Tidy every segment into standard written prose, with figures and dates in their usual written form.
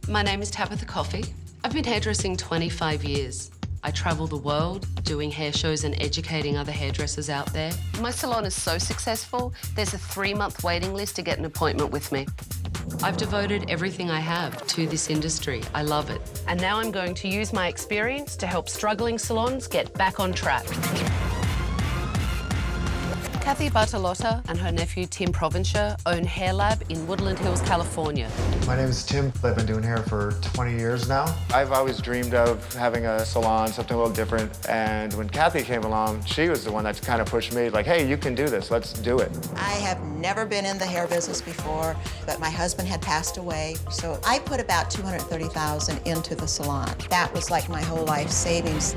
My name is Tabatha Coffey. I've been hairdressing 25 years. I travel the world doing hair shows and educating other hairdressers out there. My salon is so successful, there's a 3-month waiting list to get an appointment with me. I've devoted everything I have to this industry. I love it. And now I'm going to use my experience to help struggling salons get back on track. Kathy Bartolotta and her nephew Tim Provencher own Hairlab in Woodland Hills, California. My name is Tim. I've been doing hair for 20 years now. I've always dreamed of having a salon, something a little different. And when Kathy came along, she was the one that kind of pushed me, like, hey, you can do this, let's do it. I have never been in the hair business before, but my husband had passed away. So I put about $230,000 into the salon. That was like my whole life savings.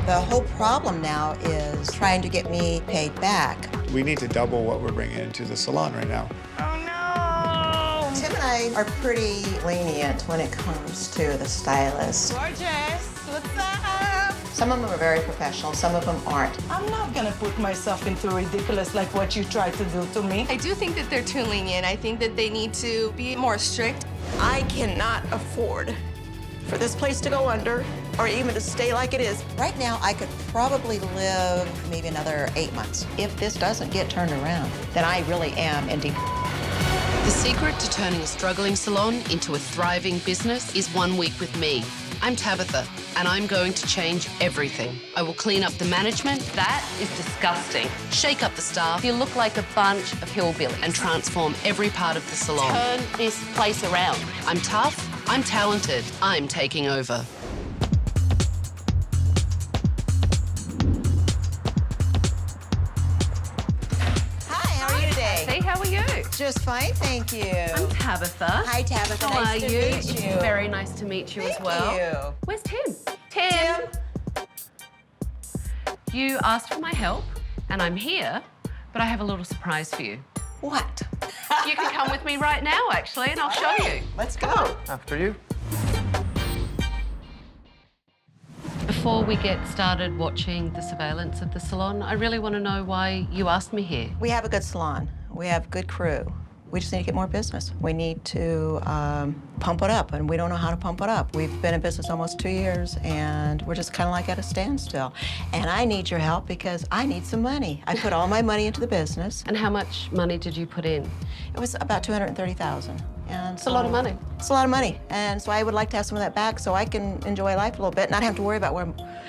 The whole problem now is trying to get me paid back. We need to double what we're bringing into the salon right now. Oh, no! Tim and I are pretty lenient when it comes to the stylists. Gorgeous, what's up? Some of them are very professional, some of them aren't. I'm not gonna put myself into ridiculous like what you tried to do to me. I do think that they're too lenient. I think that they need to be more strict. I cannot afford for this place to go under or even to stay like it is. Right now, I could probably live maybe another 8 months. If this doesn't get turned around, then I really am in deep. The secret to turning a struggling salon into a thriving business is 1 week with me. I'm Tabatha, and I'm going to change everything. I will clean up the management. That is disgusting. Shake up the staff. You look like a bunch of hillbillies. And transform every part of the salon. Turn this place around. I'm tough. I'm talented. I'm taking over. Hi, how are you today? Hey, how are you? Just fine, thank you. I'm Tabatha. Hi, Tabatha. How Nice are to you? meet It's you. very nice to meet you as well. Thank you. Where's Tim? Tim! You asked for my help, and I'm here, but I have a little surprise for you. What? You can come with me right now, actually, and I'll show you. Let's go. After you. Before we get started watching the surveillance of the salon, I really want to know why you asked me here. We have a good salon. We have good crew. We just need to get more business. We need to pump it up, and we don't know how to pump it up. We've been in business almost 2 years, and we're just kind of like at a standstill. And I need your help because I need some money. I put all my money into the business. And how much money did you put in? It was about $230,000. And It's a lot of money. It's a lot of money. And so I would like to have some of that back so I can enjoy life a little bit, not have to worry about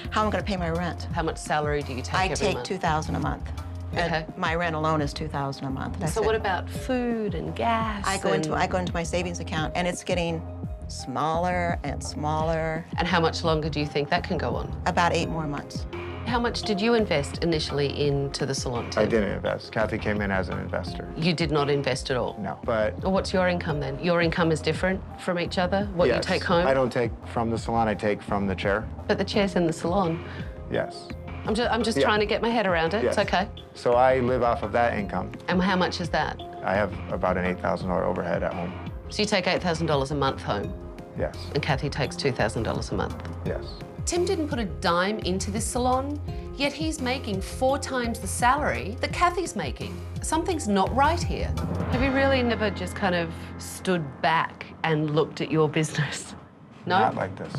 how I'm going to pay my rent. How much salary do you take I every take month? $2,000 a month. Okay. And my rent alone is $2,000 a month. That's So it. what about food and gas? I go into my savings account, and it's getting smaller and smaller. And how much longer do you think that can go on? About 8 more months. How much did you invest initially into the salon, Tim? I didn't invest. Kathy came in as an investor. You did not invest at all? No, but Well, what's your income then? Your income is different from each other? What you yes, take home? I don't take from the salon, I take from the chair. But the chair's in the salon. Yes. I'm just Yeah. trying to get my head around it. Yes. It's okay. So I live off of that income. And how much is that? I have about an $8,000 overhead at home. So you take $8,000 a month home, Yes. and Kathy takes $2,000 a month. Yes. Tim didn't put a dime into this salon, yet he's making 4 times the salary that Kathy's making. Something's not right here. Have you really never just kind of stood back and looked at your business? No? Not like this.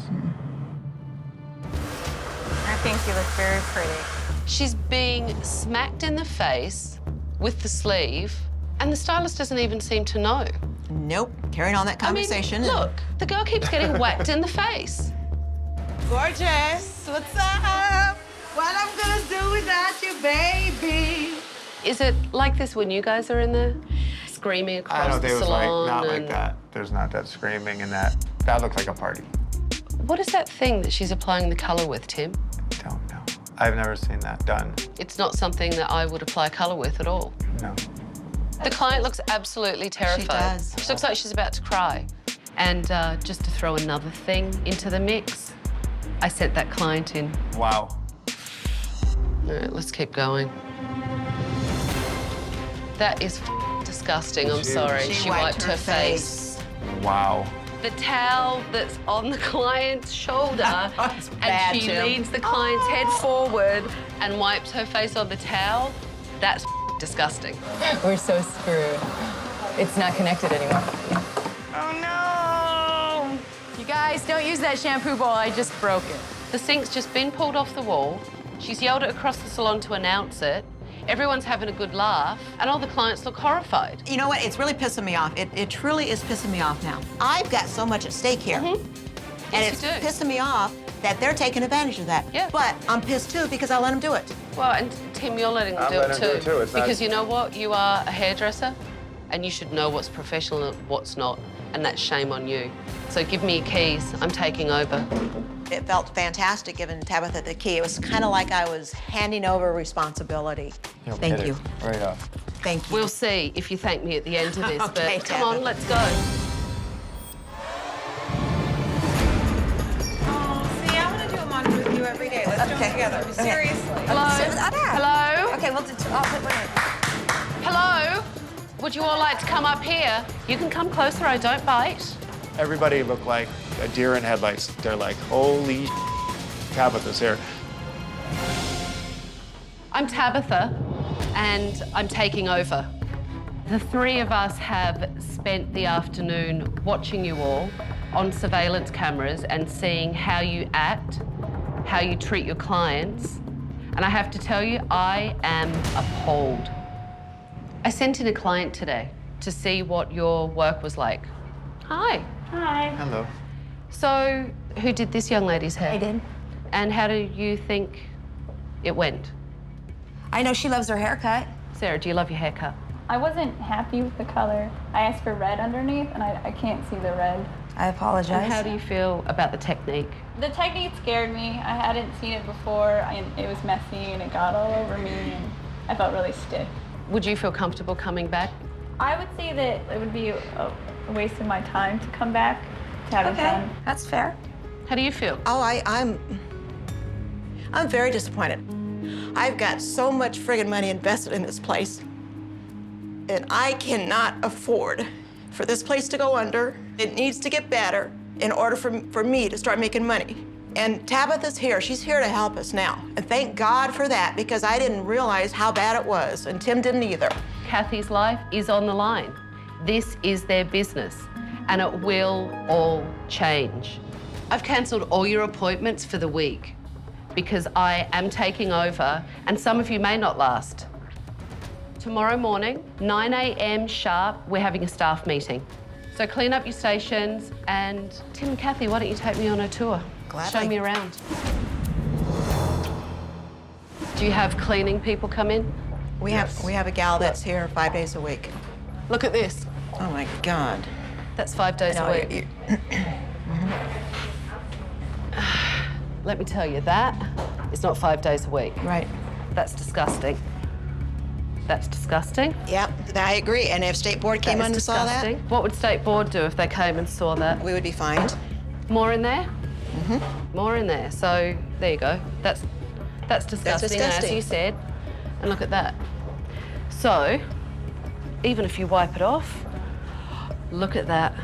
I think you look very pretty. She's being smacked in the face with the sleeve, and the stylist doesn't even seem to know. Nope. Carrying on that conversation. I mean, look, the girl keeps getting whacked in the face. Gorgeous, what's up? What I'm gonna do without you, baby? Is it like this when you guys are in there? Screaming I across don't think the it was like, salon? not like and- that. There's not that screaming and that. That looked like a party. What is that thing that she's applying the colour with, Tim? Don't know. I've never seen that done. It's not something that I would apply colour with at all. No. The client looks absolutely terrified. does. She looks like she's about to cry. And just to throw another thing into the mix, I sent that client in. Wow. All right, let's keep going. That is disgusting, I'm sorry. She wiped her face. Wow. The towel that's on the client's shoulder, That's bad, and she Tim. leans the client's head forward and wipes her face on the towel, that's disgusting. We're so screwed. It's not connected anymore. Oh no! You guys, don't use that shampoo bowl. I just broke it. The sink's just been pulled off the wall. She's yelled it across the salon to announce it. Everyone's having a good laugh, and all the clients look horrified. You know what? It's really pissing me off. It truly is pissing me off now. I've got so much at stake here. And Yes, it's you do. pissing me off that they're taking advantage of that. Yeah. But I'm pissed too because I let them do it. Well, and Tim, you're letting them I'm do letting it them too. do it too. It's not- Because you know what? You are a hairdresser, and you should know what's professional and what's not, and that's shame on you. So give me your keys. I'm taking over. It felt fantastic giving Tabatha the key. It was kind of like I was handing over responsibility. Thank you. Right off. Thank you. We'll see if you thank me at the end of this, Okay, but come on, Tabitha. let's go. Oh, see, I want to do a mantra with you every day. Let's do them together. Seriously. Hello? Hello? Okay, well, wait a minute. Hello? Would you all like to come up here? You can come closer, I don't bite. Everybody looked like a deer in headlights. They're like, holy Tabatha's here. I'm Tabatha, and I'm taking over. The three of us have spent the afternoon watching you all on surveillance cameras and seeing how you act, how you treat your clients. And I have to tell you, I am appalled. I sent in a client today to see what your work was like. Hi. Hi. Hello. So, who did this young lady's hair? I did. And how do you think it went? I know she loves her haircut. Sarah, do you love your haircut? I wasn't happy with the color. I asked for red underneath, and I can't see the red. I apologize. And how do you feel about the technique? The technique scared me. I hadn't seen it before, and it was messy, and it got all over me, and I felt really stiff. Would you feel comfortable coming back? I would say that it would be a waste of my time to come back to have it done. That's fair. How do you feel? Oh, I'm very disappointed. I've got so much friggin' money invested in this place, and I cannot afford for this place to go under. It needs to get better in order for me to start making money. And Tabatha's here. She's here to help us now. And thank God for that, because I didn't realize how bad it was, and Tim didn't either. Kathy's life is on the line. This is their business, and it will all change. I've cancelled all your appointments for the week because I am taking over, and some of you may not last. Tomorrow morning, 9 a.m. sharp, we're having a staff meeting. So clean up your stations, and Tim and Kathy, why don't you take me on a tour? Gladly. Show me around. Do you have cleaning people come in? We have a gal that's here 5 days a week. Look at this. Oh my God. That's 5 days No, a week. Let me tell you, that is not 5 days a week. Right. That's disgusting. That's disgusting. Yep, I agree. And if State Board came That in is and saw that, disgusting. What would State Board do if they came and saw that? we would be fined. More in there? More in there. So there you go. That's disgusting, as disgusting. you said. And look at that. So even if you wipe it off, look at that.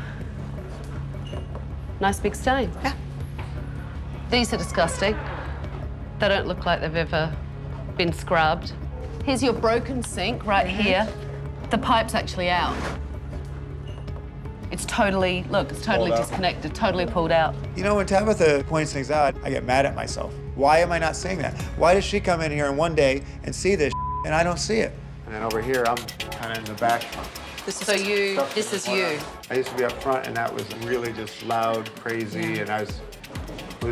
Nice big stain. Yeah. These are disgusting. They don't look like they've ever been scrubbed. Here's your broken sink right here. The pipe's actually out. It's totally, look, it's totally Pulled out. disconnected, totally pulled out. You know, when Tabatha points things out, I get mad at myself. Why am I not seeing that? Why does she come in here in one day and see this and I don't see it? And then over here, I'm kind of in the back. This is you. I used to be up front, and that was really just loud, crazy, and I was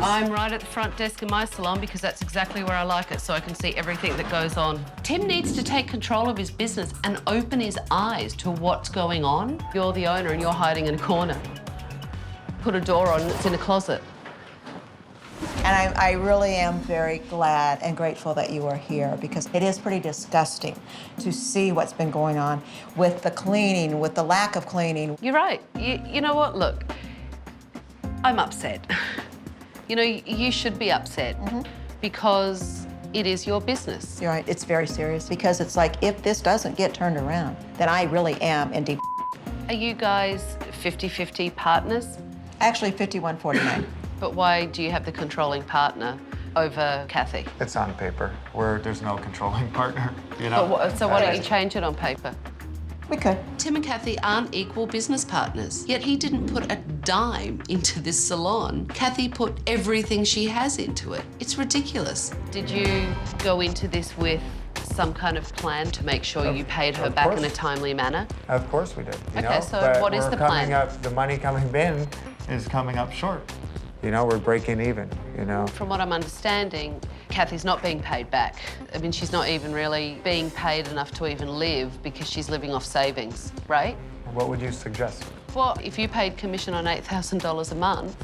I'm right at the front desk in my salon because that's exactly where I like it, so I can see everything that goes on. Tim needs to take control of his business and open his eyes to what's going on. You're the owner and you're hiding in a corner. Put a door on and it's in a closet. And I really am very glad and grateful that you are here, because it is pretty disgusting to see what's been going on with the cleaning, with the lack of cleaning. You're right. You know what? Look, I'm upset. You know, you should be upset because it is your business. You're right, it's very serious, because it's like, if this doesn't get turned around, then I really am in deep. Are you guys 50-50 partners? Actually, 51-49. But why do you have the controlling partner over Kathy? It's on paper, where there's no controlling partner, you know? So why don't you change it on paper? We could. Tim and Kathy aren't equal business partners, yet he didn't put a dime into this salon. Kathy put everything she has into it. It's ridiculous. Did you go into this with some kind of plan to make sure you paid her back in a timely manner? Of course we did. You know? So but what is the plan? The money coming in is coming up short. You know, we're breaking even, you know. From what I'm understanding, Kathy's not being paid back. I mean, she's not even really being paid enough to even live because she's living off savings, right? What would you suggest? Well, if you paid commission on $8,000 a month,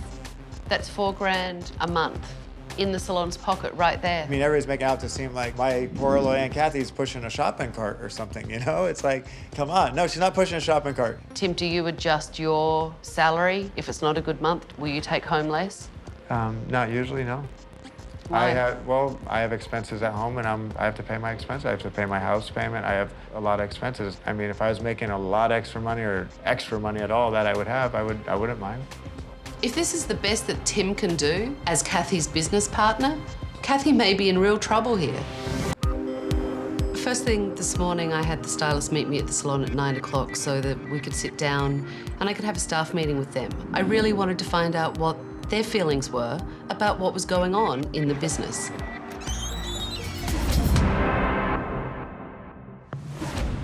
that's $4 grand a month in the salon's pocket right there. I mean, everybody's making out to seem like my poor little Aunt Kathy's pushing a shopping cart or something, you know? It's like, come on. No, she's not pushing a shopping cart. Tim, do you adjust your salary? If it's not a good month, will you take home less? Not usually, no. Why? I have expenses at home, and I have to pay my expenses. I have to pay my house payment. I have a lot of expenses. I mean, if I was making a lot extra money or extra money at all that I would have, I wouldn't mind. If this is the best that Tim can do as Kathy's business partner, Kathy may be in real trouble here. First thing this morning, I had the stylist meet me at the salon at 9 o'clock so that we could sit down and I could have a staff meeting with them. I really wanted to find out what their feelings were about what was going on in the business.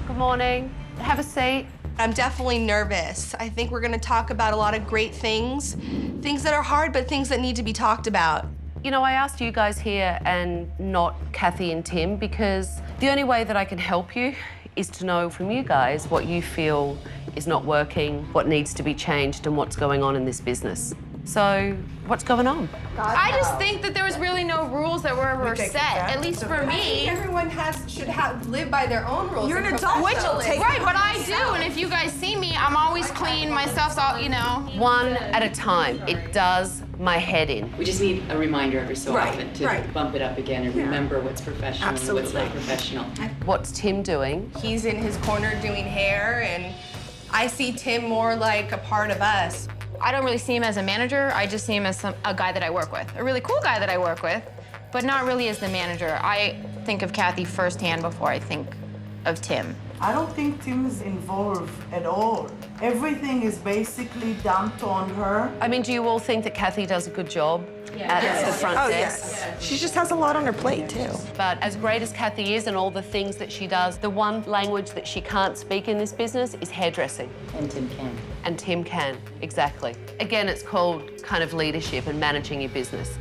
Good morning. Have a seat. I'm definitely nervous. I think we're gonna talk about a lot of great things that are hard, but things that need to be talked about. You know, I asked you guys here and not Kathy and Tim because the only way that I can help you is to know from you guys what you feel is not working, what needs to be changed, and what's going on in this business. So, what's going on? I just think that there was really no rules that were set, at least for me. Everyone should live by their own rules. You're an adult. Right, but I do, and if you guys see me, I'm always clean, my stuff's all, you know. One at a time. It does my head in. We just need a reminder every so often to bump it up again and remember what's professional and what's not professional. What's Tim doing? He's in his corner doing hair, and I see Tim more like a part of us. I don't really see him as a manager, I just see him as a guy that I work with. A really cool guy that I work with, but not really as the manager. I think of Kathy firsthand before I think of Tim. I don't think Tim is involved at all. Everything is basically dumped on her. I mean, do you all think that Kathy does a good job at the front desk? Yes. She just has a lot on her plate, too. But as great as Kathy is and all the things that she does, the one language that she can't speak in this business is hairdressing. And Tim can. And Tim can, exactly. Again, it's called kind of leadership and managing your business.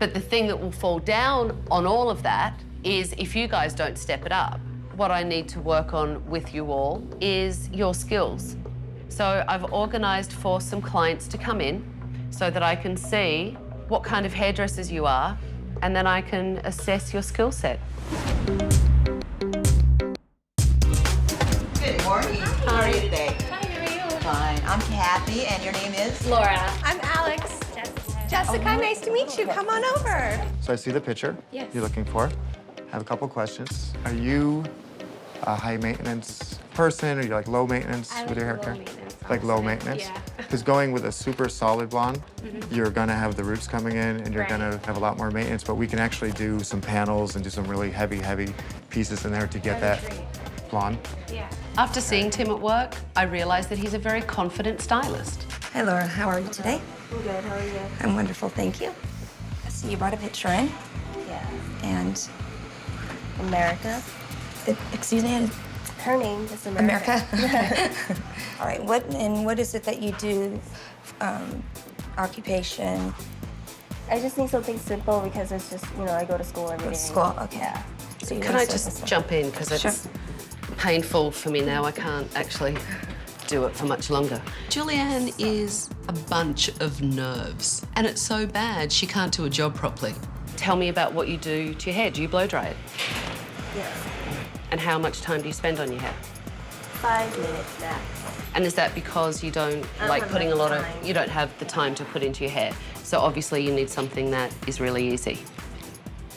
But the thing that will fall down on all of that is if you guys don't step it up, what I need to work on with you all is your skills. So I've organised for some clients to come in so that I can see what kind of hairdressers you are, and then I can assess your skill set. Good morning. How are you today? Hi, how are you? Fine. I'm Kathy, and your name is? Laura. I'm Alex. Jessica, nice to meet you. Come on over. So I see the picture Yes. you're looking for. I have a couple questions. Are you a high maintenance person, or you like low maintenance with your hair care? Like low maintenance? Yeah. Because going with a super solid blonde, you're gonna have the roots coming in and you're gonna have a lot more maintenance, but we can actually do some panels and do some really heavy pieces in there to get that blonde. Yeah. After seeing Tim at work, I realised that he's a very confident stylist. Hi, Laura. How are you today? I'm good, how are you? I'm wonderful, thank you. I see you brought a picture in. Yeah. And America. excuse me? Her name is America. All right, what is it that you do? Occupation? I just need something simple because it's just, you know, I go to school every day. School, okay. Yeah. So you Can want I to just service jump in? Because it's Sure. painful for me now. I can't actually do it for much longer. Julianne is a bunch of nerves, and it's so bad she can't do a job properly. Tell me about what you do to your hair. Do you blow dry it? Yes. And how much time do you spend on your hair? 5 minutes max. And is that because you don't like putting a lot of, you don't have the time to put into your hair? So obviously you need something that is really easy.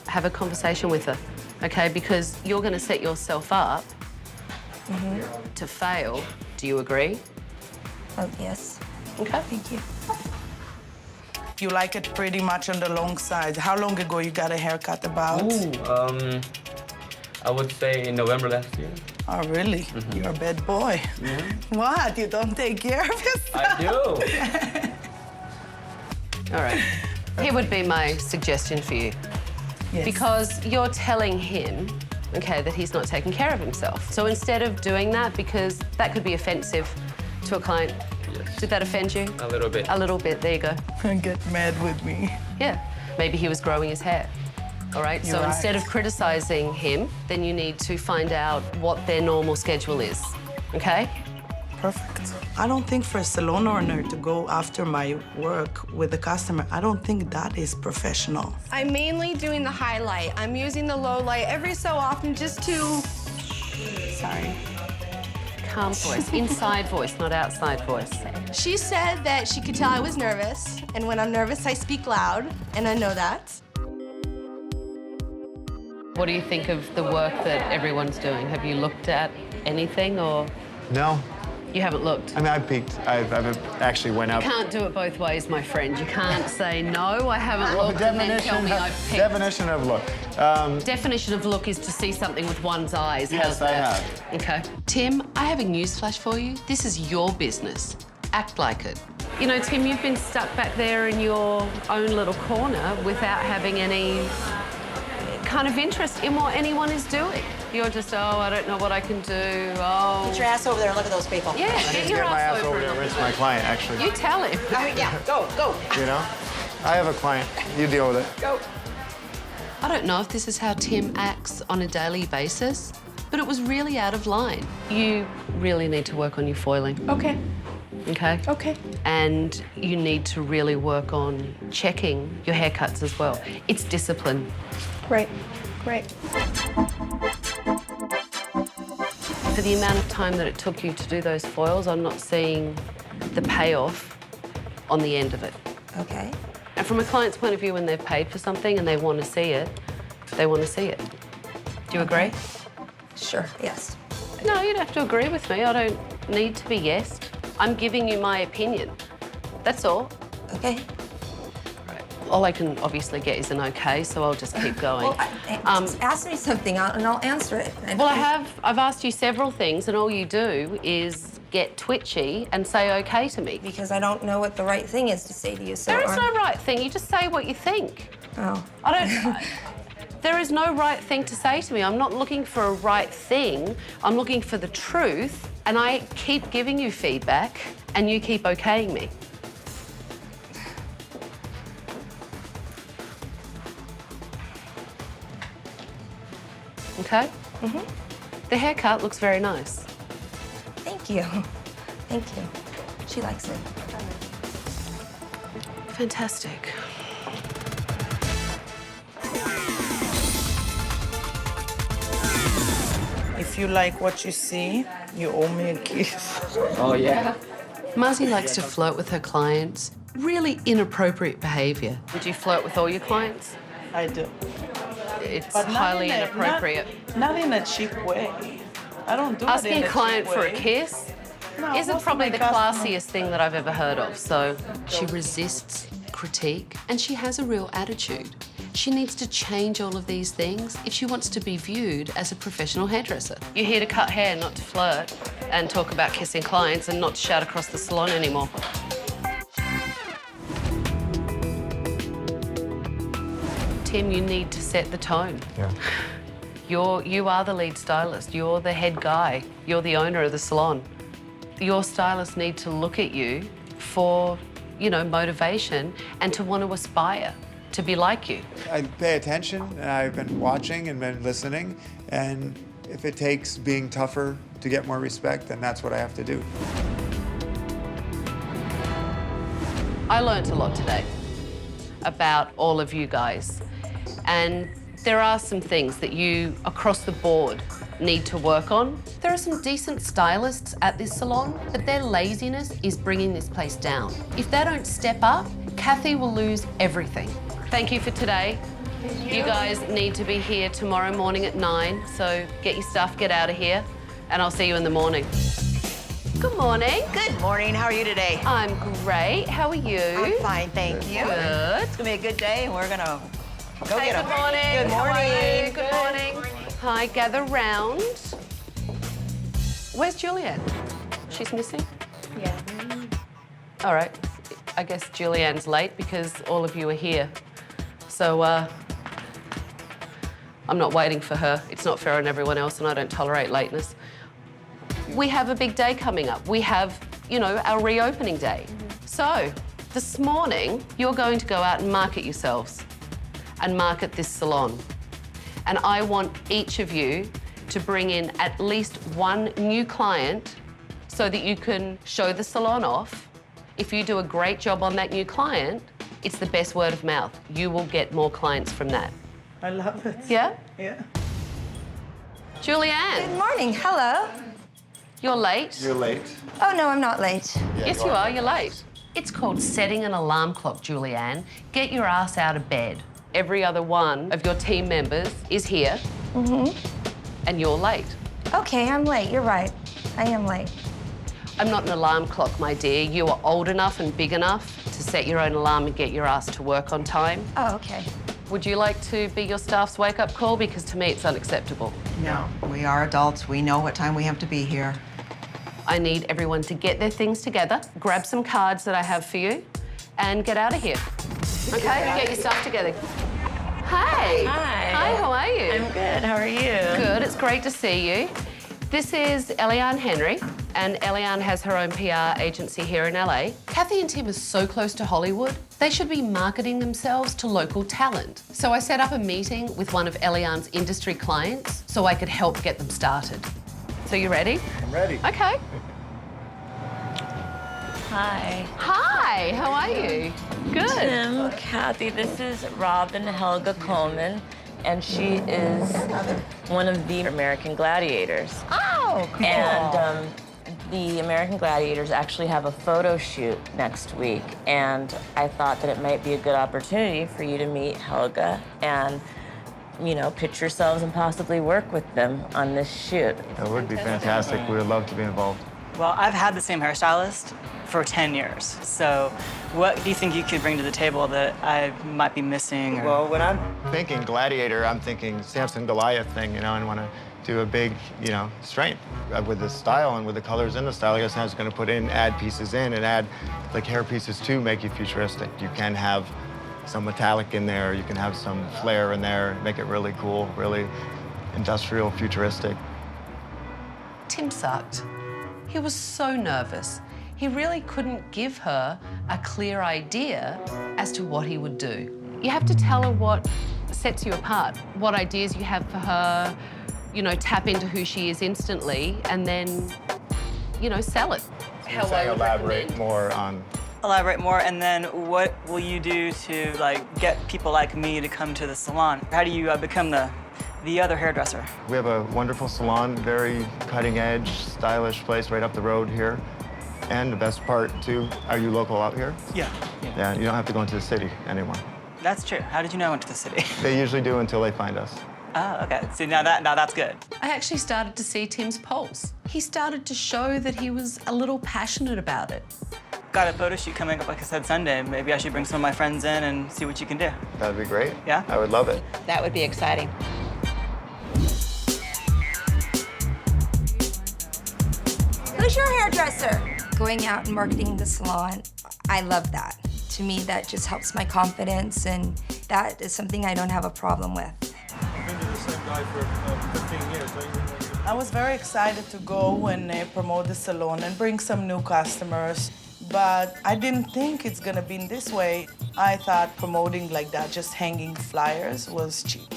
Have a conversation with her, okay? Because you're going to set yourself up to fail. Do you agree? Oh, yes. Okay. Thank you. You like it pretty much on the long side. How long ago you got a haircut about? I would say in November last year. Oh, really? You're a bad boy. What? You don't take care of yourself? I do. All right. Here would be my suggestion for you. Yes. Because you're telling him, okay, that he's not taking care of himself. So instead of doing that, because that could be offensive to a client. Yes. Did that offend you? A little bit. A little bit, there you go. Get mad with me. Yeah, maybe he was growing his hair. All right, so instead of criticizing him, then you need to find out what their normal schedule is, okay? Perfect. I don't think for a salon owner to go after my work with the customer, I don't think that is professional. I'm mainly doing the highlight. I'm using the low light every so often just to... Sorry. Calm voice, inside voice, not outside voice. She said that she could tell I was nervous, and when I'm nervous, I speak loud, and I know that. What do you think of the work that everyone's doing? Have you looked at anything or? No. You haven't looked? I mean, I peeked. I've actually went up. You can't do it both ways, my friend. You can't say, no, I haven't looked, and then tell me I've picked. Definition of look. Definition of look is to see something with one's eyes. Yes, How's that? I have. Okay. Tim, I have a newsflash for you. This is your business. Act like it. You know, Tim, you've been stuck back there in your own little corner without having any kind of interest in what anyone is doing. You're just, oh, I don't know what I can do, oh. Get your ass over there and look at those people. Yeah, I need to get my ass over there and rinse my client, actually. You tell him. Yeah, go. You know? I have a client. You deal with it. Go. I don't know if this is how Tim acts on a daily basis, but it was really out of line. You really need to work on your foiling. Okay. Okay? Okay. And you need to really work on checking your haircuts as well. It's discipline. Right. Right. For the amount of time that it took you to do those foils, I'm not seeing the payoff on the end of it. Okay. And from a client's point of view, when they've paid for something and they want to see it, they want to see it. Do you agree? Sure, yes. No, you don't have to agree with me. I don't need to be yes. I'm giving you my opinion. That's all. Okay. All I can obviously get is an okay, so I'll just keep going. Well, just ask me something and I'll answer it. Well, I've asked you several things, and all you do is get twitchy and say okay to me. Because I don't know what the right thing is to say to you, so... There is no right thing. You just say what you think. Oh. There is no right thing to say to me. I'm not looking for a right thing. I'm looking for the truth, and I keep giving you feedback, and you keep okaying me. Okay? The haircut looks very nice. Thank you. Thank you. She likes it. Fantastic. If you like what you see, you owe me a kiss. Oh, yeah? Muzzy likes to flirt with her clients. Really inappropriate behaviour. Would you flirt with all your clients? I do. It's But not highly in a- inappropriate. Not in a cheap way. I don't do it Asking in a client cheap for a way. kiss No, isn't most of probably my the customers- classiest thing that I've ever heard of, so... She resists critique, and she has a real attitude. She needs to change all of these things if she wants to be viewed as a professional hairdresser. You're here to cut hair, not to flirt, and talk about kissing clients and not to shout across the salon anymore. Tim, you need to set the tone. Yeah. You are the lead stylist. You're the head guy. You're the owner of the salon. Your stylists need to look at you for, you know, motivation and to want to aspire to be like you. I pay attention, and I've been watching and been listening, and if it takes being tougher to get more respect, then that's what I have to do. I learnt a lot today about all of you guys, and there are some things that you, across the board, need to work on. There are some decent stylists at this salon, but their laziness is bringing this place down. If they don't step up, Kathy will lose everything. Thank you for today. You guys need to be here tomorrow morning at 9, so get your stuff, get out of here, and I'll see you in the morning. Good morning. Good morning. How are you today? I'm great. How are you? I'm fine, thank you. Good. It's gonna be a good day, and we're gonna go get 'em. Good morning. Good How are morning. you? Good morning. Hi, gather round. Where's Julianne? She's missing? Yeah. All right. I guess Julianne's late because all of you are here. So, I'm not waiting for her. It's not fair on everyone else, and I don't tolerate lateness. We have a big day coming up. We have, you know, our reopening day. So, this morning, you're going to go out and market yourselves and market this salon. And I want each of you to bring in at least one new client so that you can show the salon off. If you do a great job on that new client, it's the best word of mouth. You will get more clients from that. I love it. Yeah? Yeah. Julianne. Good morning. Hello. You're late. You're late. Oh, no, I'm not late. Yes, you are. You're late. It's called setting an alarm clock, Julianne. Get your ass out of bed. Every other one of your team members is here, and you're late. Okay, I'm late. You're right. I am late. I'm not an alarm clock, my dear. You are old enough and big enough to set your own alarm and get your ass to work on time. Oh, okay. Would you like to be your staff's wake-up call? Because to me, it's unacceptable. No, we are adults. We know what time we have to be here. I need everyone to get their things together, grab some cards that I have for you, and get out of here. Okay? Get your stuff together. Hi. Hi. Hi, how are you? I'm good. How are you? Good. It's great to see you. This is Eliane Henry, and Eliane has her own PR agency here in LA. Kathy and Tim are so close to Hollywood, they should be marketing themselves to local talent. So I set up a meeting with one of Eliane's industry clients so I could help get them started. So you ready? I'm ready. Okay. Hi. Hi, how are you? Good. Tim, Kathy, this is Robin Helga Coleman, and she is one of the American Gladiators. Oh, cool. And the American Gladiators actually have a photo shoot next week, and I thought that it might be a good opportunity for you to meet Helga and, you know, pitch yourselves and possibly work with them on this shoot. That would be fantastic. We would love to be involved. Well, I've had the same hairstylist for 10 years. So what do you think you could bring to the table that I might be missing? Or... Well, when I'm thinking gladiator, I'm thinking Samson Goliath thing, you know, and want to do a big, you know, strength with the style and with the colors in the style. I guess I was going to put in, add pieces in and add like hair pieces to make you futuristic. You can have some metallic in there. You can have some flair in there, make it really cool, really industrial, futuristic. Tim sucked. He was so nervous. He really couldn't give her a clear idea as to what he would do. You have to tell her what sets you apart, what ideas you have for her, you know, tap into who she is instantly, and then, you know, sell it. How I would elaborate more on. Elaborate more, and then what will you do to, like, get people like me to come to the salon? How do you become the other hairdresser? We have a wonderful salon, very cutting-edge, stylish place right up the road here. And the best part, too, are you local out here? Yeah. Yeah, you don't have to go into the city anymore. That's true. How did you know I went to the city? They usually do until they find us. Oh, okay. See, now that's good. I actually started to see Tim's pulse. He started to show that he was a little passionate about it. Got a photo shoot coming up, like I said, Sunday. Maybe I should bring some of my friends in and see what you can do. That'd be great. Yeah? I would love it. That would be exciting. Who's your hairdresser? Going out and marketing the salon, I love that. To me, that just helps my confidence, and that is something I don't have a problem with. I've been to the same guy for 15 years. I was very excited to go and promote the salon and bring some new customers, but I didn't think it's gonna be in this way. I thought promoting like that, just hanging flyers, was cheap.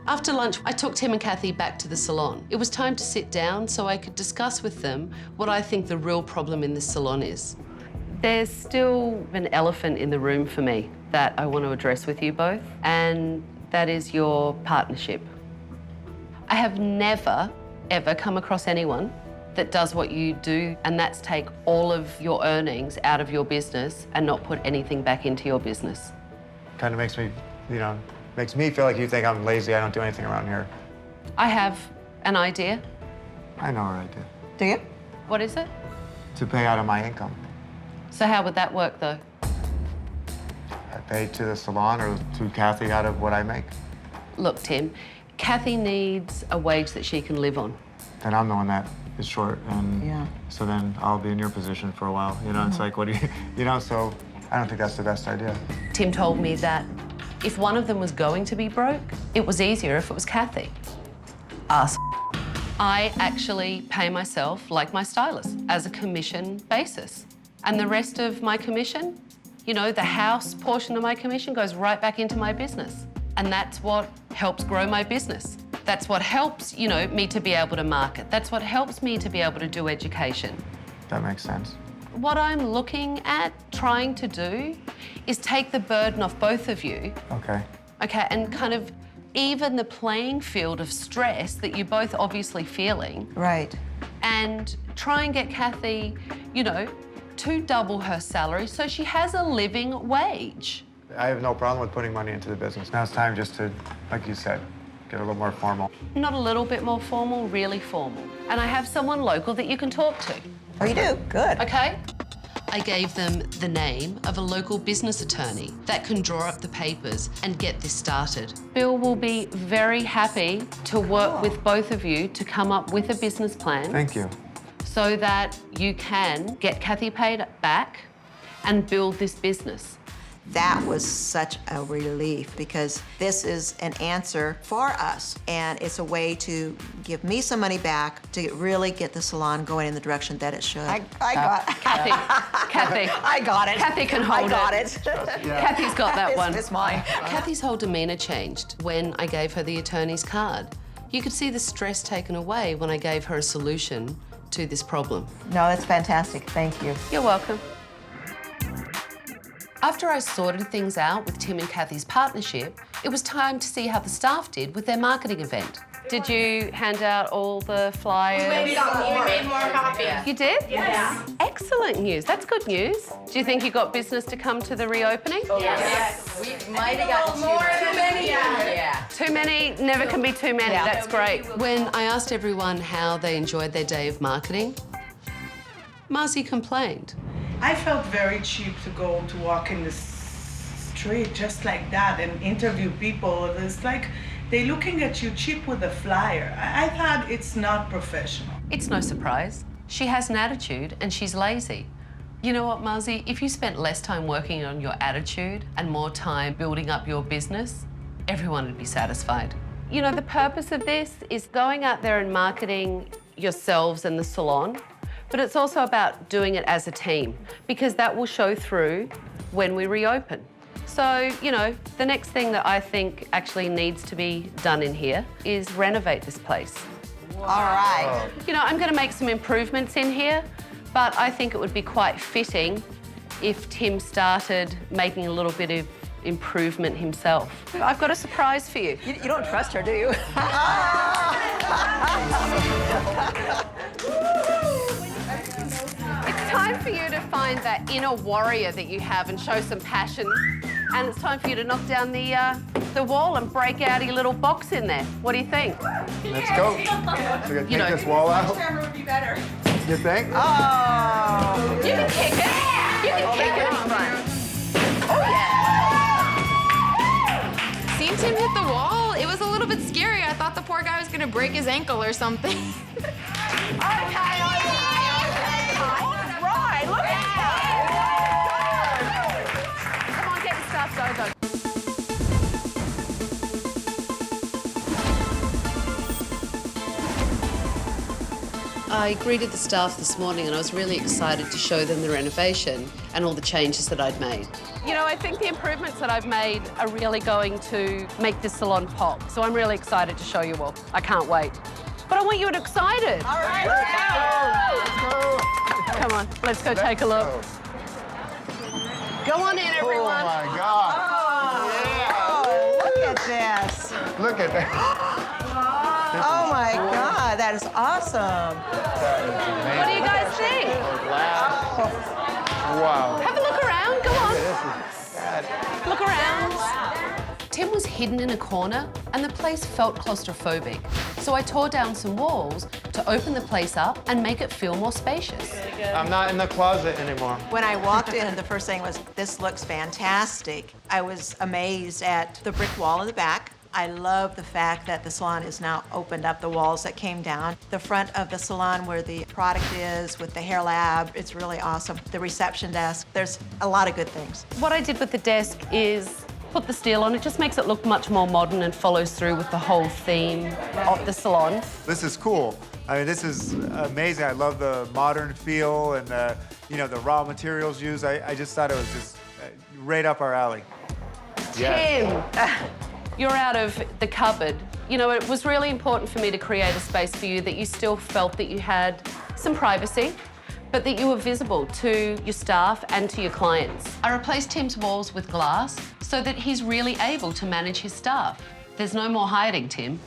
After lunch, I took Tim and Kathy back to the salon. It was time to sit down so I could discuss with them what I think the real problem in this salon is. There's still an elephant in the room for me that I want to address with you both, and that is your partnership. I have never, ever come across anyone that does what you do, and that's take all of your earnings out of your business and not put anything back into your business. Kind of makes me, you know, makes me feel like you think I'm lazy, I don't do anything around here. I have an idea. I know our idea. Do you? What is it? To pay out of my income. So how would that work, though? I pay to the salon or to Kathy out of what I make. Look, Tim, Kathy needs a wage that she can live on. Then I'm the one that is short, and Yeah. so then I'll be in your position for a while. You know, it's like, what do you know, so I don't think that's the best idea. Tim told me that if one of them was going to be broke, it was easier if it was Kathy. Ask. I actually pay myself like my stylist as a commission basis. And the rest of my commission, you know, the house portion of my commission goes right back into my business. And that's what helps grow my business. That's what helps, you know, me to be able to market. That's what helps me to be able to do education. That makes sense. What I'm looking at trying to do is take the burden off both of you. Okay. Okay, and kind of even the playing field of stress that you're both obviously feeling. Right. And try and get Kathy, you know, to double her salary so she has a living wage. I have no problem with putting money into the business. Now it's time just to, like you said, get a little more formal. Not a little bit more formal, really formal. And I have someone local that you can talk to. Oh, you do? Good. Okay. I gave them the name of a local business attorney that can draw up the papers and get this started. Bill will be very happy to work with both of you to come up with a business plan. Thank you. So that you can get Kathy paid back and build this business. That was such a relief because this is an answer for us, and it's a way to give me some money back to really get the salon going in the direction that it should. I got it. Kathy. I got it. Kathy can hold I got it. it. Kathy's got that one. It's mine. Kathy's whole demeanor changed when I gave her the attorney's card. You could see the stress taken away when I gave her a solution to this problem. No, that's fantastic. Thank you. You're welcome. After I sorted things out with Tim and Kathy's partnership, it was time to see how the staff did with their marketing event. Did you hand out all the flyers? We made more copies. You did? Yes. Excellent news. That's good news. Do you think you got business to come to the reopening? Yes. We might have gotten too many. Yeah. Too many never can be too many. Yeah. That's great. When I asked everyone how they enjoyed their day of marketing, Marzi complained. I felt very cheap to go to walk in the street just like that and interview people. It's like they're looking at you cheap with a flyer. I thought it's not professional. It's no surprise. She has an attitude and she's lazy. You know what, Marzi? If you spent less time working on your attitude and more time building up your business, everyone would be satisfied. You know, the purpose of this is going out there and marketing yourselves and the salon, but it's also about doing it as a team because that will show through when we reopen. So, you know, the next thing that I think actually needs to be done in here is renovate this place. All right. You know, I'm going to make some improvements in here, but I think it would be quite fitting if Tim started making a little bit of improvement himself. I've got a surprise for you. You don't trust her, do you? It's time for you to find that inner warrior that you have and show some passion. And it's time for you to knock down the wall and break out your little box in there. What do you think? Let's go. So we You know- take this wall out. Camera would be better. You think? Oh. You can kick it. You can kick it in front. Seeing Tim hit the wall, it was a little bit scary. I thought the poor guy was gonna break his ankle or something. Right, look at Come on, get the stuff, go. I greeted the staff this morning and I was really excited to show them the renovation and all the changes that I'd made. You know, I think the improvements that I've made are really going to make this salon pop. So I'm really excited to show you all. I can't wait. But I want you excited. All right, let's go. Come on, let's go take a look. Go on in, everyone. Oh my God. Oh, look at this. Look at that. Oh my God, that is awesome. What do you guys think? Wow. Have a look around, go on. Look around. Tim was hidden in a corner and the place felt claustrophobic. So I tore down some walls to open the place up and make it feel more spacious. I'm not in the closet anymore. When I walked in, the first thing was, this looks fantastic. I was amazed at the brick wall in the back. I love the fact that the salon is now opened up, the walls that came down. The front of the salon where the product is with the Hairlab, it's really awesome. The reception desk, there's a lot of good things. What I did with the desk is put the steel on. It just makes it look much more modern and follows through with the whole theme of the salon. This is cool. I mean, this is amazing. I love the modern feel and the, you know, the raw materials used. I just thought it was just right up our alley. Tim, you're out of the cupboard. You know, it was really important for me to create a space for you that you still felt that you had some privacy, but that you were visible to your staff and to your clients. I replaced Tim's walls with glass so that he's really able to manage his staff. There's no more hiding, Tim.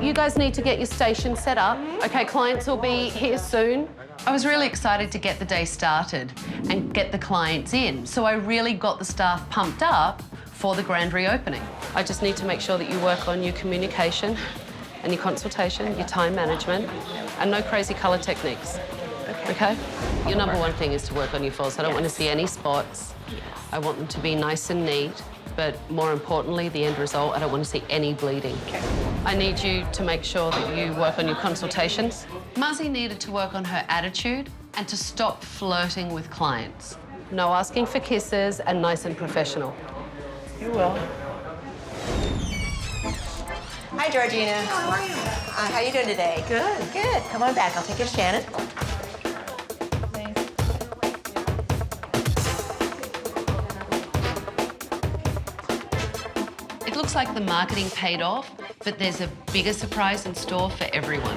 You guys need to get your station set up. Okay, clients will be here soon. I was really excited to get the day started and get the clients in, so I really got the staff pumped up for the grand reopening. I just need to make sure that you work on your communication and your consultation, your time management, and no crazy colour techniques. Okay? Your number one thing is to work on your falls. I don't want to see any spots. I want them to be nice and neat, but more importantly, the end result, I don't want to see any bleeding. Okay. I need you to make sure that you work on your consultations. Muzzy needed to work on her attitude and to stop flirting with clients. No asking for kisses and nice and professional. You will. Hi, Georgina. How are you? How you doing today? Good. Good. Come on back. I'll take you to Shannon. It looks like the marketing paid off, but there's a bigger surprise in store for everyone.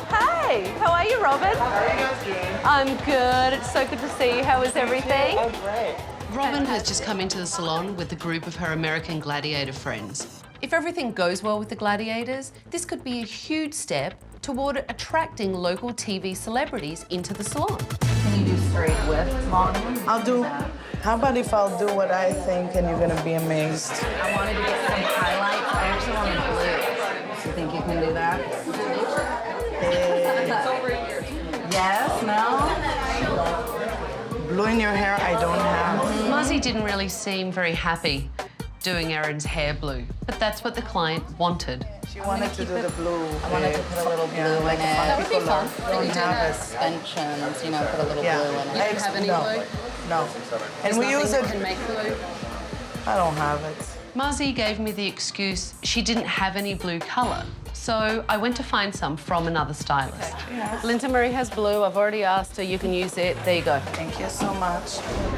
Hi, how are you, Robin? How are you guys doing? I'm good. It's so good to see you. How is everything? Oh, great. Robin has just come into the salon with a group of her American Gladiator friends. If everything goes well with the Gladiators, this could be a huge step toward attracting local TV celebrities into the salon. Can you do straight with long? I'll do. How about if I'll do what I think and you're gonna be amazed? I wanted to get some highlights. I actually wanted blue. You think you can do that? Yes, no? Blue in your hair, I don't have. Muzzy didn't really seem very happy doing Erin's hair blue, but that's what the client wanted. She wanted to do the blue. I wanted to put a little blue in it. That would be fun. Don't have extensions, you know, put a little blue in it. You don't have any blue? No. And we use it. Can make blue. I don't have it. Muzzy gave me the excuse she didn't have any blue colour, so I went to find some from another stylist. Yes. Linda Marie has blue. I've already asked her. You can use it. There you go. Thank you so much.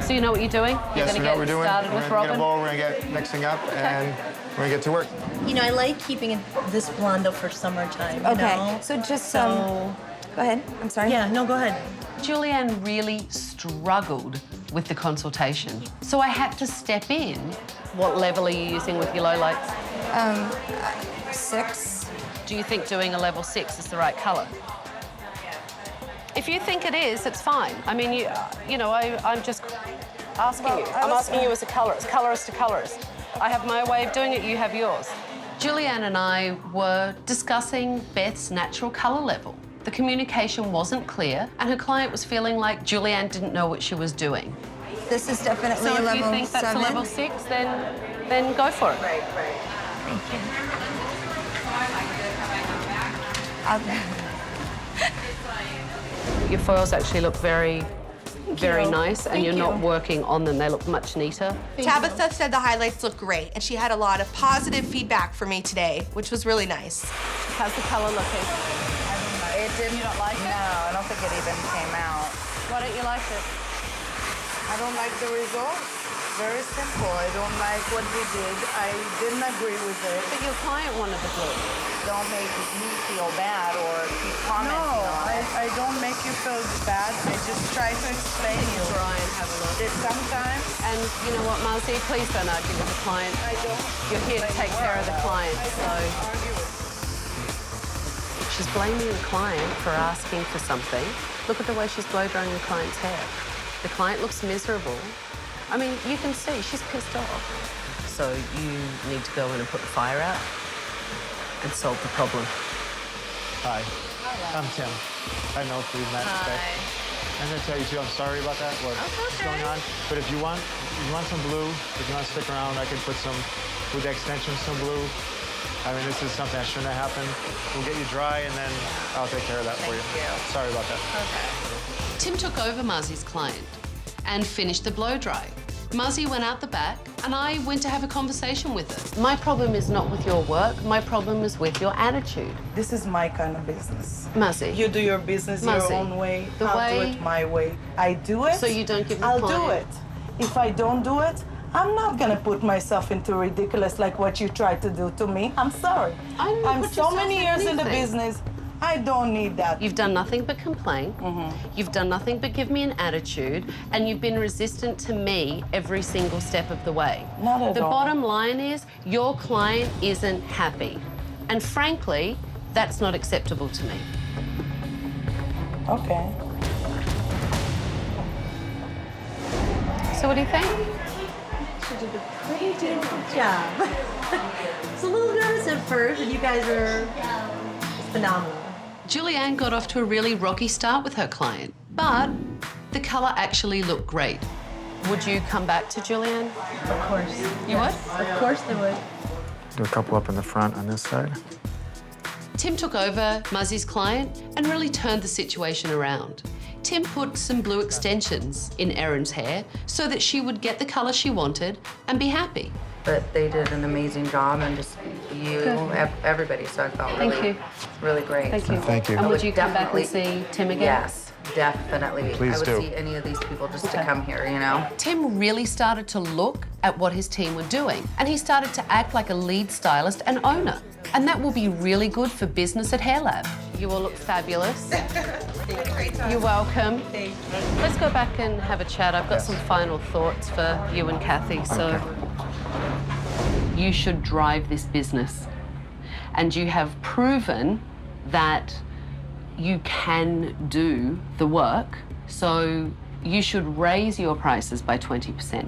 So you know what you're doing? You're Yes, going we to know what get we're doing. started We're with gonna get a Robin. bowl, we're gonna get mixing up, and we're gonna get to work. You know, I like keeping it this blondo for summertime. Okay, You know? so just So, go ahead. I'm sorry. yeah, no, go ahead. Julianne really struggled with the consultation, so I had to step in. What level are you using with your lowlights? 6. Do you think doing a level 6 is the right colour? If you think it is, it's fine. I mean, you know, I'm just asking you. I'm asking you as a colorist, colorist to colorist. I have my way of doing it, you have yours. Julianne and I were discussing Beth's natural colour level. The communication wasn't clear, and her client was feeling like Julianne didn't know what she was doing. This is definitely So a if level you think 7. that's a level 6, then go for it. Right. Thank you. Your foils actually look very nice, and Thank you're not you. working on them. They look much neater. Tabitha said the highlights look great, and she had a lot of positive feedback for me today, which was really nice. How's the colour looking? It didn't. You don't like it? No, I don't think it even came out. Why don't you like it? I don't like the result. Very simple. I don't like what we did. I didn't agree with it. But your client wanted the blue. Don't make me feel bad or keep commenting on it. I don't make you feel bad. I just try to explain you. Try and have a look. That sometimes. And you know what, Marcy? Please don't argue with the client. I don't. You're here to take care of the client, so. She's blaming the client for asking for something. Look at the way she's blow drying the client's hair. The client looks miserable. I mean, you can see she's pissed off. So you need to go in and put the fire out and solve the problem. Hi, I'm Tim. I know if we met today. I'm gonna tell you too, I'm sorry about that, what's going on. But if you want some blue, if you want to stick around, I can put some with the extensions some blue. I mean, this is something that shouldn't have happened. We'll get you dry, and then I'll take care of that for you. Sorry about that. Okay. Tim took over Mazi's client and finished the blow dry. Mazi went out the back, and I went to have a conversation with her. My problem is not with your work. My problem is with your attitude. This is my kind of business. Mazi. You do your business your own way. I'll do it my way. I do it. So you don't give the I'll client. do it. If I don't do it, I'm not gonna put myself into ridiculous like what you tried to do to me. I'm sorry. I'm so many years in the business. I don't need that. You've done nothing but complain. You've done nothing but give me an attitude, and you've been resistant to me every single step of the way. Not at all. The bottom line is your client isn't happy. And frankly, that's not acceptable to me. Okay. So what do you think? She did a pretty good job. It's a little nervous at first, but you guys are phenomenal. Julianne got off to a really rocky start with her client, but the color actually looked great. Would you come back to Julianne? Of course. You would? Of course they would. Do a couple up in the front on this side. Tim took over Mazi's client and really turned the situation around. Tim put some blue extensions in Erin's hair so that she would get the color she wanted and be happy. But they did an amazing job, and just everybody, so I felt really great. Thank you. Thank you. And would you come back and see Tim again? Yes, definitely. Please I would do. see any of these people just to come here, you know? Tim really started to look at what his team were doing, and he started to act like a lead stylist and owner. And that will be really good for business at Hairlab. You all look fabulous. You're welcome. Let's go back and have a chat. I've got some final thoughts for you and Kathy. So you should drive this business. And you have proven that you can do the work. So you should raise your prices by 20%.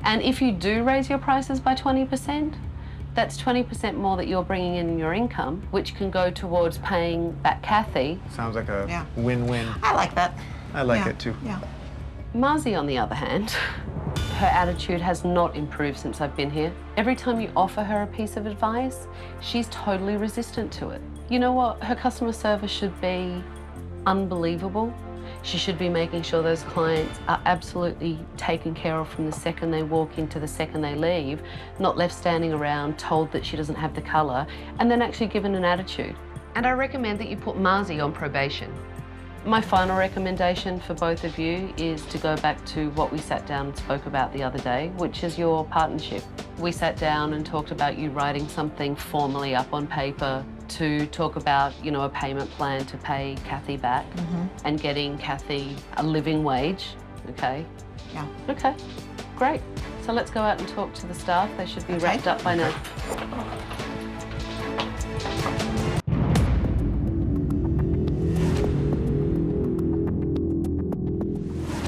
And if you do raise your prices by 20%, that's 20% more that you're bringing in your income, which can go towards paying back Kathy. Sounds like a win-win. I like that. I like it too. Yeah. Mazi, on the other hand, her attitude has not improved since I've been here. Every time you offer her a piece of advice, she's totally resistant to it. You know what? Her customer service should be unbelievable. She should be making sure those clients are absolutely taken care of from the second they walk in to the second they leave, not left standing around told that she doesn't have the color, and then actually given an attitude. And I recommend that you put Mazi on probation. My final recommendation for both of you is to go back to what we sat down and spoke about the other day, which is your partnership. We sat down and talked about you writing something formally up on paper to talk about, you know, a payment plan to pay Kathy back and getting Kathy a living wage, okay? Yeah. Okay, great. So let's go out and talk to the staff. They should be wrapped up by now.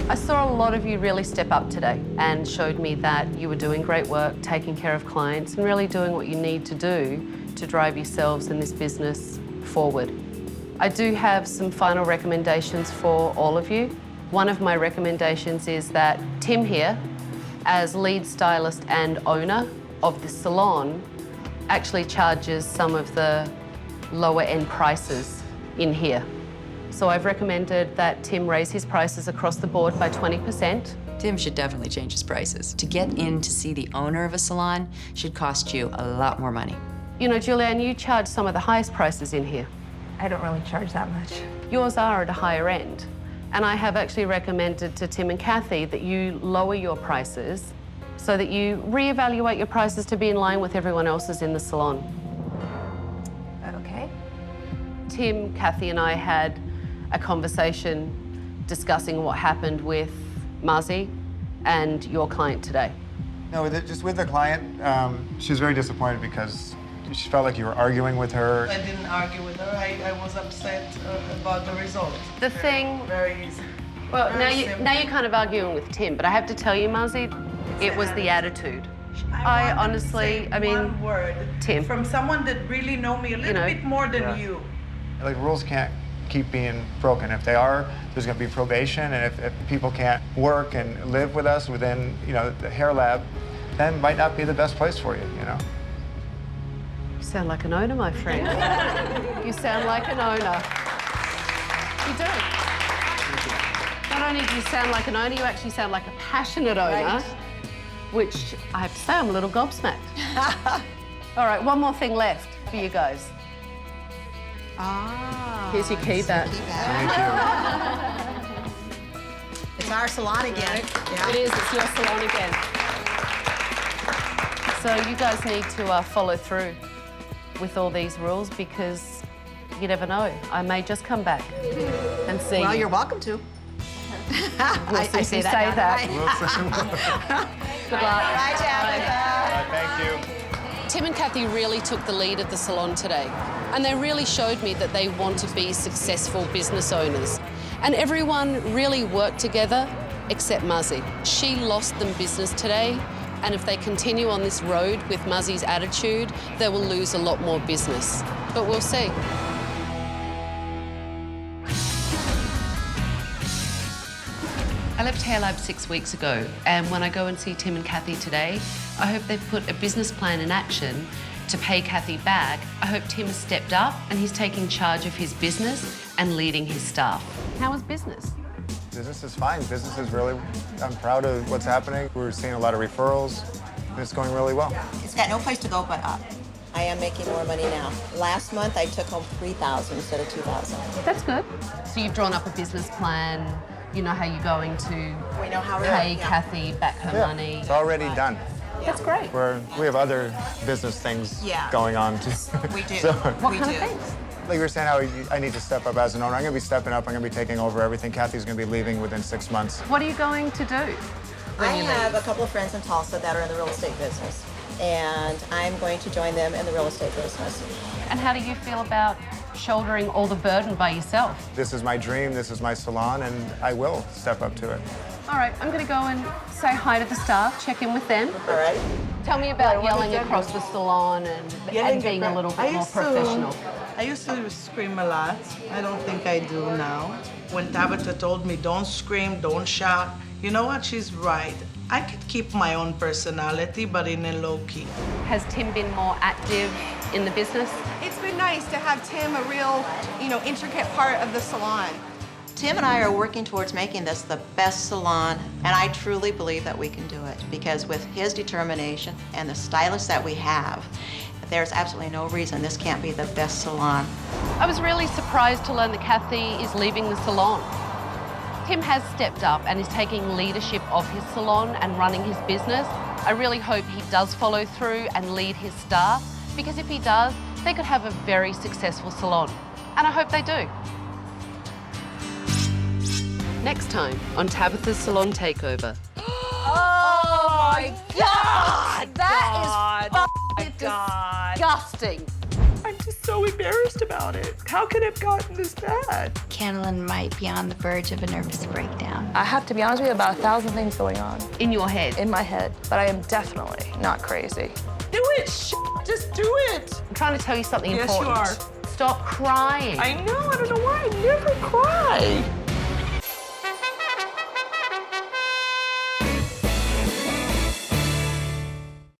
I saw a lot of you really step up today and showed me that you were doing great work, taking care of clients and really doing what you need to do to drive yourselves in this business forward. I do have some final recommendations for all of you. One of my recommendations is that Tim here, as lead stylist and owner of the salon, actually charges some of the lower end prices in here. So I've recommended that Tim raise his prices across the board by 20%. Tim should definitely change his prices. To get in to see the owner of a salon should cost you a lot more money. You know, Julianne, you charge some of the highest prices in here. I don't really charge that much. Yours are at a higher end. And I have actually recommended to Tim and Kathy that you lower your prices so that you reevaluate your prices to be in line with everyone else's in the salon. Okay. Tim, Kathy, and I had a conversation discussing what happened with Mazi and your client today. No, just with the client, she was very disappointed because she felt like you were arguing with her. I didn't argue with her. I was upset about the result. The thing... Very easy. Well, Very now you're kind of arguing with Tim, but I have to tell you, Mazi, it was the attitude. I honestly, I mean, one word Tim. From someone that really know me a little bit more than you. Like, rules can't keep being broken. If they are, there's going to be probation, and if people can't work and live with us within, you know, the Hairlab, then might not be the best place for you, you know? You sound like an owner, my friend. You sound like an owner. You do. Not only do you sound like an owner, you actually sound like a passionate owner, Right. which I have to say, I'm a little gobsmacked. All right, one more thing left for you guys. Here's your key back. Thank you. It's our salon again. Yeah. It is, it's your salon again. So you guys need to follow through with all these rules because you never know. I may just come back and see Well, you. you're welcome to. We'll see if you say that. Good luck. Bye, Tabatha. Thank you. Tim and Kathy really took the lead at the salon today, and they really showed me that they want to be successful business owners. And everyone really worked together except Muzzy. She lost them business today, and if they continue on this road with Muzzy's attitude, they will lose a lot more business. But we'll see. I left Hairlab 6 weeks ago, and when I go and see Tim and Kathy today, I hope they've put a business plan in action to pay Kathy back. I hope Tim has stepped up and he's taking charge of his business and leading his staff. How is business? Business is fine. Business is really, I'm proud of what's happening. We're seeing a lot of referrals, and it's going really well. It's got no place to go but up. I am making more money now. Last month, I took home $3,000 instead of $2,000. That's good. So you've drawn up a business plan. You know how you're going to We know how we're pay yeah. Kathy back her money. It's already done. That's great. We have other business things going on too. We do. What we kind do. of things? Like we were saying, how I need to step up as an owner. I'm going to be stepping up. I'm going to be taking over everything. Kathy's going to be leaving within 6 months. What are you going to do? I have a couple of friends in Tulsa that are in the real estate business, and I'm going to join them in the real estate business. And how do you feel about shouldering all the burden by yourself? This is my dream. This is my salon, and I will step up to it. All right, I'm going to go and say hi to the staff, check in with them. All right. Tell me about yelling across the salon and being a little bit more professional. I used to scream a lot. I don't think I do now. When Tabatha told me, don't scream, don't shout, you know what? She's right. I could keep my own personality, but in a low key. Has Tim been more active in the business? It's been nice to have Tim a real, intricate part of the salon. Tim and I are working towards making this the best salon, and I truly believe that we can do it because with his determination and the stylists that we have, there's absolutely no reason this can't be the best salon. I was really surprised to learn that Kathy is leaving the salon. Tim has stepped up and is taking leadership of his salon and running his business. I really hope he does follow through and lead his staff, because if he does, they could have a very successful salon. And I hope they do. Next time on Tabatha's Salon Takeover. Oh my God! That is disgusting. I'm just so embarrassed about it. How could it have gotten this bad? Candlin might be on the verge of a nervous breakdown. I have to be honest with you, about 1,000 things going on. In your head? In my head. But I am definitely not crazy. Do it, just do it. I'm trying to tell you something Yes, important. you are. Stop crying. I know, I don't know why I never cry.